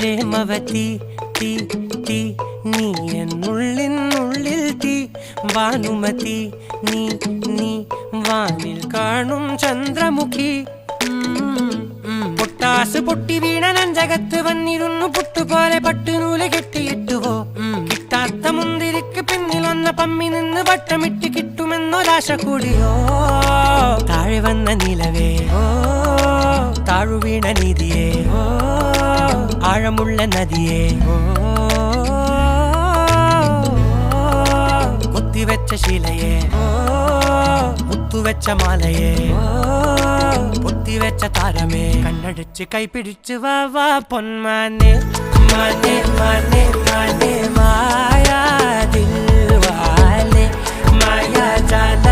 പ്രേമവതി തീ തീ നീ എന്നുള്ളിൽ തീ ഭാനുമതി നീ നീ വാനിൽ കാണും ചന്ദ്രമുഖി പൊട്ടാസ് പൊട്ടി വീണ നെഞ്ചകത്ത് വന്നിരുന്നു പുട്ടുപോലെ പട്ടുനൂല് കെട്ടിയിട്ടുവോ കിട്ടാത്ത മുന്തിരിക്ക് പിന്നിൽ വന്ന പമ്മി നിന്ന് വട്ടമിട്ട് കിട്ടുമെന്നൊരാശ കൂടിയോ താഴെ വന്ന നിലവേ താഴു വീണ നിധിയേ ആഴമുള്ള നദിയേ കൊത്തിവെച്ച ശിലയേ മുത്തുവെച്ച മാലയേ പൊത്തിവെച്ച താരമേ കണ്ണടിച്ച് കൈപിടിച്ച് വാ വാ പൊന്മാനെ മാനെ മാനെ മാനെ മായാ ദിൽവാലെ മായാ ജാല